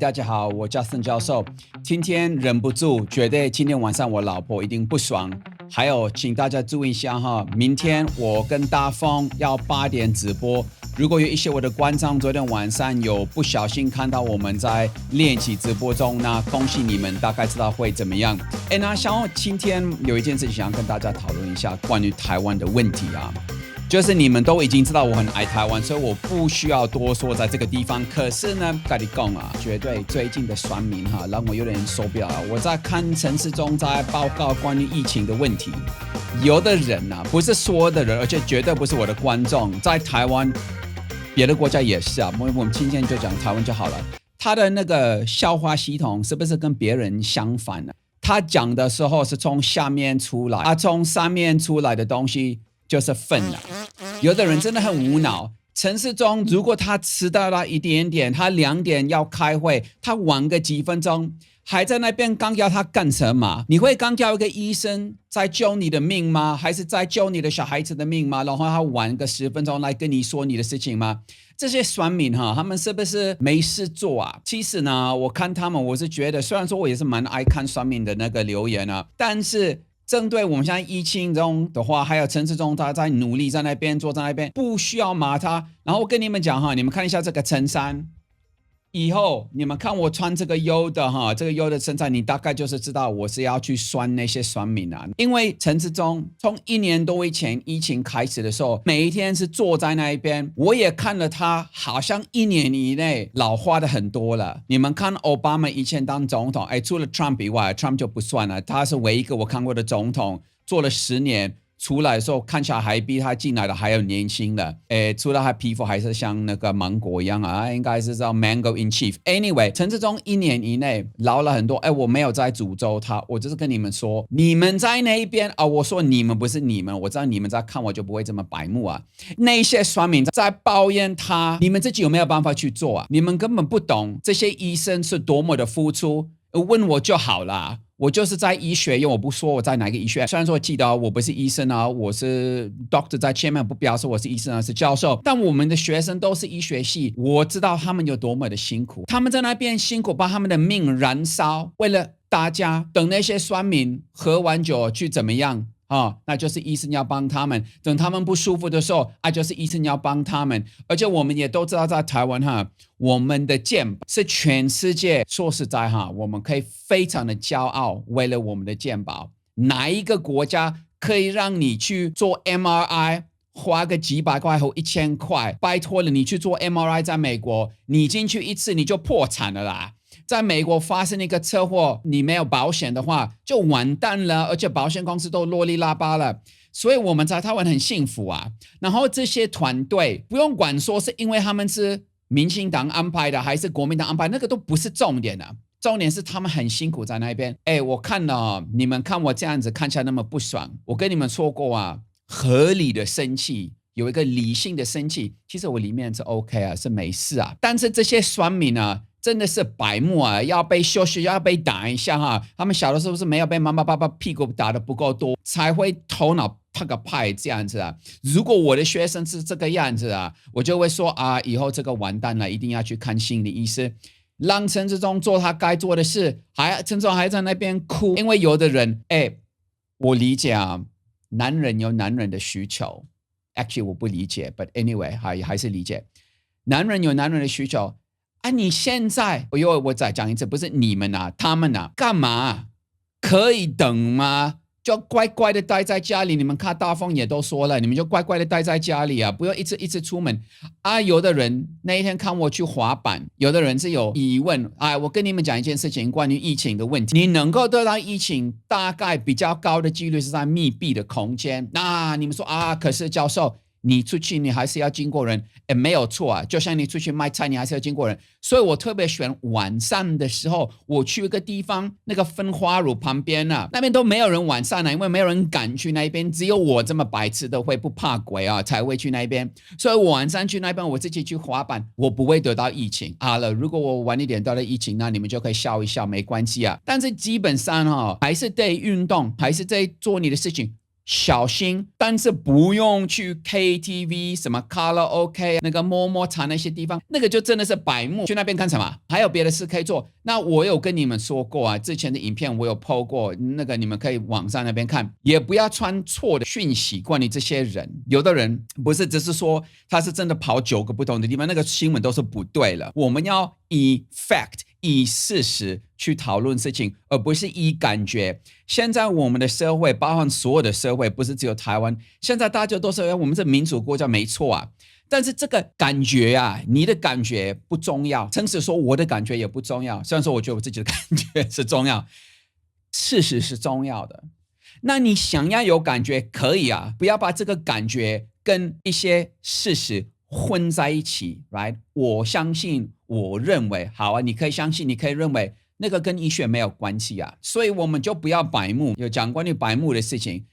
大家好，我叫森教授。今天忍不住，觉得今天晚上我老婆一定不爽。还有，请大家注意一下哈，明天我跟大风要8点直播。如果有一些我的观众昨天晚上有不小心看到我们在练习直播中，那恭喜你们，大概知道会怎么样。那想要今天有一件事情想要跟大家讨论一下关于台湾的问题啊。就是你们都已经知道我很爱台湾，所以我不需要多说在这个地方。可是呢，跟你讲啊，绝对最近的酸民哈，让我有点受不了了。我在看陈时中在报告关于疫情的问题，有的人啊，不是所有的人，而且绝对不是我的观众，在台湾，别的国家也是啊。我们今天就讲台湾就好了。他的那个消化系统是不是跟别人相反呢？他讲的时候是从下面出来，从上面出来的东西就是粪了。有的人真的很无脑。陈时中如果他迟到了一点点，他2点要开会，他晚个几分钟，还在那边刚要他干什么？你会刚叫一个医生在救你的命吗？还是在救你的小孩子的命吗？然后他晚个10分钟来跟你说你的事情吗？这些酸民哈，他们是不是没事做啊？其实呢，我看他们，我是觉得，虽然说我也是蛮爱看酸民的那个留言啊，但是针对我们现在疫情中的话，还有陈时中他在努力在那边坐在那边，不需要骂他。然后我跟你们讲哈，你们看一下这个衬衫，以后你们看我穿这个优的哈，这个优的衬衫，你大概就是知道我是要去酸那些酸民啊。因为陈时中从1年多以前疫情开始的时候，每一天是坐在那一边，我也看了他，好像1年以内老化的很多了。你们看奥巴马以前当总统，除了 Trump 以外 ，Trump 就不算了，他是唯一一个我看过的总统，做了10年。出来的时候看起来还比他进来的还要年轻的，除了他皮肤还是像那个芒果一样啊，应该是叫 Mango in Chief。Anyway， 陈时中1年以内老了很多，我没有在诅咒他，我就是跟你们说，你们在那一边啊，我说你们不是你们，我知道你们在看，我就不会这么白目啊。那些酸民在抱怨他，你们自己有没有办法去做啊？你们根本不懂这些医生是多么的付出，问我就好了。我就是在医学院，我不说我在哪个医学院。虽然说记得我不是医生啊，我是 doctor 在前面，不表示我是医生啊，是教授。但我们的学生都是医学系，我知道他们有多么的辛苦，他们在那边辛苦，把他们的命燃烧，为了大家。等那些酸民喝完酒去怎么样？那就是医生要帮他们。等他们不舒服的时候，就是医生要帮他们。而且我们也都知道，在台湾我们的健保是全世界，说实在我们可以非常的骄傲。为了我们的健保，哪一个国家可以让你去做 MRI 花个几百块或1000块？拜托了，你去做 MRI， 在美国，你进去一次你就破产了啦。在美国发生一个车祸，你没有保险的话就完蛋了，而且保险公司都啰里拉巴了。所以我们在台湾很幸福啊。然后这些团队不用管说是因为他们是民进党安排的还是国民党安排，那个都不是重点的。重点是他们很辛苦在那边。我看了你们看我这样子看起来那么不爽，我跟你们说过啊，合理的生气，有一个理性的生气，其实我里面是 OK 啊，是没事啊。但是这些酸民啊，真的是白目啊，要被羞羞，要被打一下他们小的时候是没有被妈妈爸爸屁股打得不够多，才会头脑啪个派这样子啊。如果我的学生是这个样子啊，我就会说啊，以后这个完蛋了，一定要去看心理医生。让陈时中做他该做的事，陈时中还在那边哭。因为有的人我理解啊，男人有男人的需求。Actually 我不理解 but anyway 还是理解。男人有男人的需求你现在我再讲一次，不是你们啊，他们啊，干嘛？可以等吗？就乖乖的待在家里。你们看大风也都说了，你们就乖乖的待在家里啊，不要一直出门有的人那一天看我去滑板，有的人是有疑问我跟你们讲一件事情，关于疫情的问题。你能够得到疫情，大概比较高的几率是在密闭的空间。那你们说可是教授，你出去你还是要经过人，没有错啊，就像你出去卖菜你还是要经过人。所以我特别选晚上的时候，我去一个地方，那个分花乳旁边那边都没有人晚上因为没有人敢去那边，只有我这么白痴的会不怕鬼才会去那边。所以我晚上去那边，我自己去滑板，我不会得到疫情了。如果我晚一点得到疫情，那你们就可以笑一笑，没关系啊。但是基本上还是得运动，还是得做你的事情。小心，但是不用去 KTV 什么卡拉 OK 那个摸摸茶那些地方，那个就真的是白目。去那边干什么？还有别的事可以做。那我有跟你们说过啊，之前的影片我有 po 过，那个你们可以网上那边看，也不要传错的讯息关于这些人。有的人不是只是说他是真的跑9个不同的地方，那个新闻都是不对了。我们要以 fact 以事实去讨论事情，而不是以感觉。现在我们的社会，包含所有的社会，不是只有台湾，现在大家都是我们是民主国家，没错啊。但是这个感觉啊，你的感觉不重要，诚实说我的感觉也不重要。虽然说我觉得我自己的感觉是重要，事实是重要的。那你想要有感觉可以啊，不要把这个感觉跟一些事实混在一起 ，right？ 我相信，我认为，好啊，你可以相信，你可以认为那个跟医学没有关系啊，所以我们就不要白目，有讲关于白目的事情。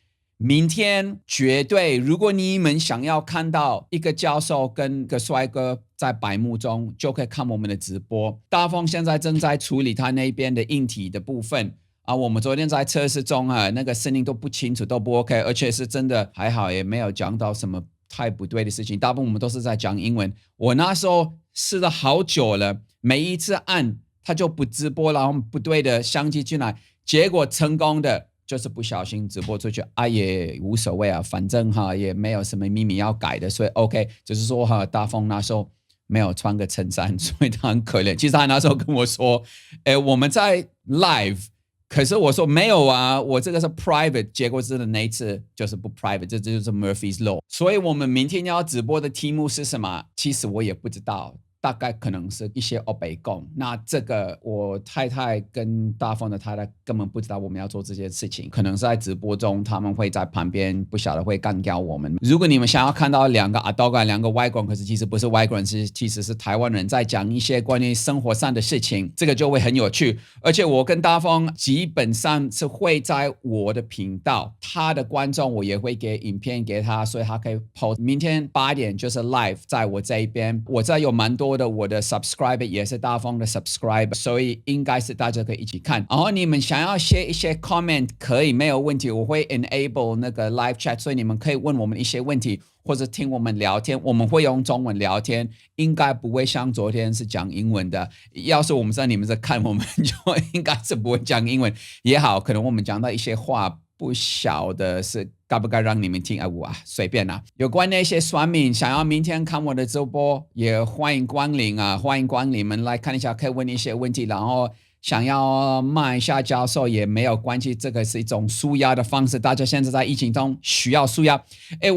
明天绝对，如果你们想要看到一个教授跟一个帅哥在白目中，就可以看我们的直播。大风现在正在处理他那边的硬体的部分啊，我们昨天在测试中啊，那个声音都不清楚，都不 OK， 而且是真的还好，也没有讲到什么太不对的事情。大部分我们都是在讲英文。我那时候试了好久了，每一次按它就不直播，然后不对的相机进来，结果成功的。就是不小心直播出去啊，也无所谓啊，反正也没有什么秘密要改的，所以 OK， 只是说大风那时候没有穿个衬衫，所以他很可怜。其实他那时候跟我说，我们在 live， 可是我说没有啊，我这个是 private， 结果真的那一次就是不 private， 这就是 Murphy's Law。所以我们明天要直播的题目是什么？其实我也不知道。大概可能是一些欧北共，那这个我太太跟大风的太太根本不知道我们要做这些事情，可能是在直播中他们会在旁边不晓得会干掉我们。如果你们想要看到2个阿多干2个外国人，可是其实不是外国人，其实是台湾人在讲一些关于生活上的事情，这个就会很有趣。而且我跟大风基本上是会在我的频道，他的观众我也会给影片给他，所以他可以 post。明天8点就是 live 在我这一边，我这有蛮多的我的 subscriber 也是大风的 subscriber， 所以应该是大家可以一起看。然后你们想要写一些 comment 可以没有问题，我会 enable 那个 live chat， 所以你们可以问我们一些问题或者听我们聊天，我们会用中文聊天，应该不会像昨天是讲英文的。要是我们在你们在看，我们就应该是不会讲英文也好，可能我们讲到一些话不晓得是该不该让你们听啊，随便啦。有关那些酸民想要明天看我的直播，也欢迎光临啊，欢迎光临你们来看一下，可以问一些问题，然后想要骂一下教授也没有关系，这个是一种抒压的方式。大家现在在疫情中需要抒压。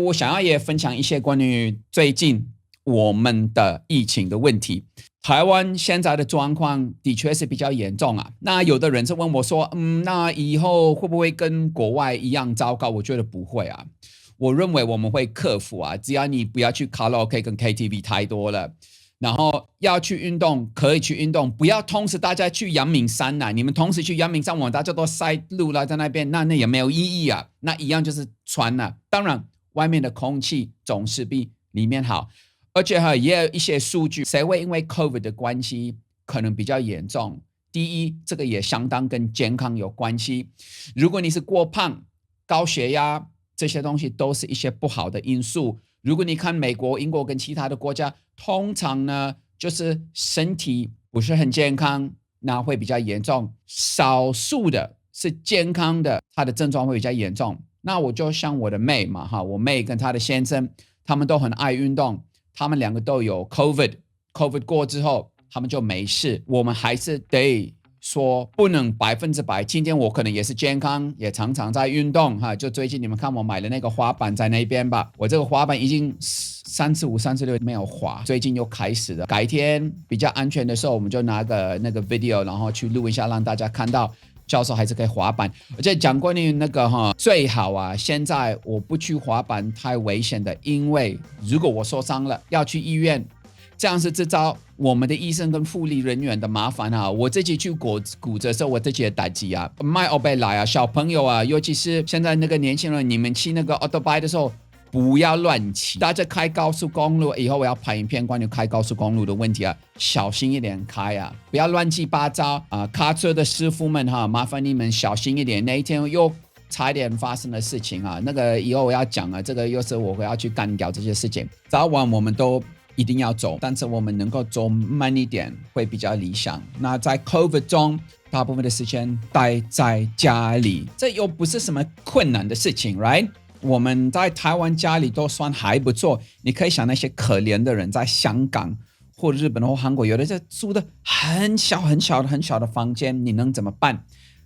我想要也分享一些关于最近我们的疫情的问题。台湾现在的状况的确是比较严重啊。那有的人是问我说，那以后会不会跟国外一样糟糕？我觉得不会啊。我认为我们会克服啊，只要你不要去卡拉 OK 跟 KTV 太多了。然后要去运动，可以去运动，不要同时大家去阳明山啊。你们同时去阳明山，大家都塞路了在那边，那也没有意义啊。那一样就是传了。当然，外面的空气总是比里面好。而且也有一些数据，谁会因为 COVID 的关系可能比较严重？第一，这个也相当跟健康有关系。如果你是过胖、高血压，这些东西都是一些不好的因素。如果你看美国、英国跟其他的国家，通常呢就是身体不是很健康，那会比较严重。少数的是健康的，他的症状会比较严重。那我就像我的妹嘛，我妹跟她的先生，他们都很爱运动。他们2个都有 COVID 过之后，他们就没事。我们还是得说不能100%。今天我可能也是健康，也常常在运动就最近你们看我买的那个滑板在那边吧，我这个滑板已经35、36没有滑，最近又开始了。改天比较安全的时候，我们就拿个那个 video， 然后去录一下，让大家看到。教授还是可以滑板，而且讲关于那个最好啊，现在我不去滑板太危险的，因为如果我受伤了要去医院，这样是制造我们的医生跟护理人员的麻烦啊。我自己去骨折的时候，我自己的打击啊，卖欧贝来啊，小朋友啊，尤其是现在那个年轻人，你们骑那个 autobike 的时候。不要乱骑，大家开高速公路以后，我要拍影片关于开高速公路的问题啊，小心一点开啊，不要乱七八糟啊！开车的师傅们麻烦你们小心一点。那一天又差一点发生的事情啊，那个以后我要讲啊，这个又是我会要去干掉这些事情。早晚我们都一定要走，但是我们能够走慢一点会比较理想。那在 COVID 中，大部分的时间待在家里，这又不是什么困难的事情 ，right？我们在台湾家里都算还不错，你可以想那些可怜的人在香港或日本或韩国，有的在住的很小的房间，你能怎么办？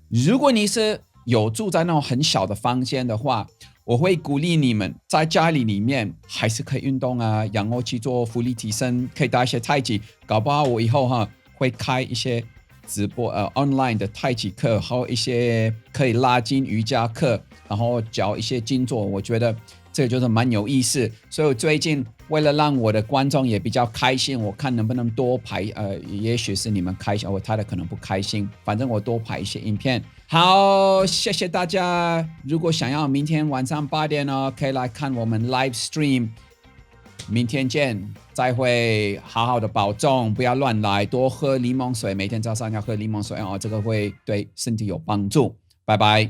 如果你是有住在那种很小的房间的话，我会鼓励你们在家里面还是可以运动啊，然后去做浮力提升，可以打一些太极，搞不好我以后会开一些直播online 的太极课，还有一些可以拉筋瑜伽课，然后教一些静坐，我觉得这个就是蛮有意思。所以我最近为了让我的观众也比较开心，我看能不能多拍也许是你们开心，我太太可能不开心，反正我多拍一些影片。好，谢谢大家。如果想要明天晚上8点呢，可以来看我们 live stream。明天见，再会，好好的保重，不要乱来，多喝柠檬水，每天早上要喝柠檬水哦，这个会对身体有帮助。拜拜。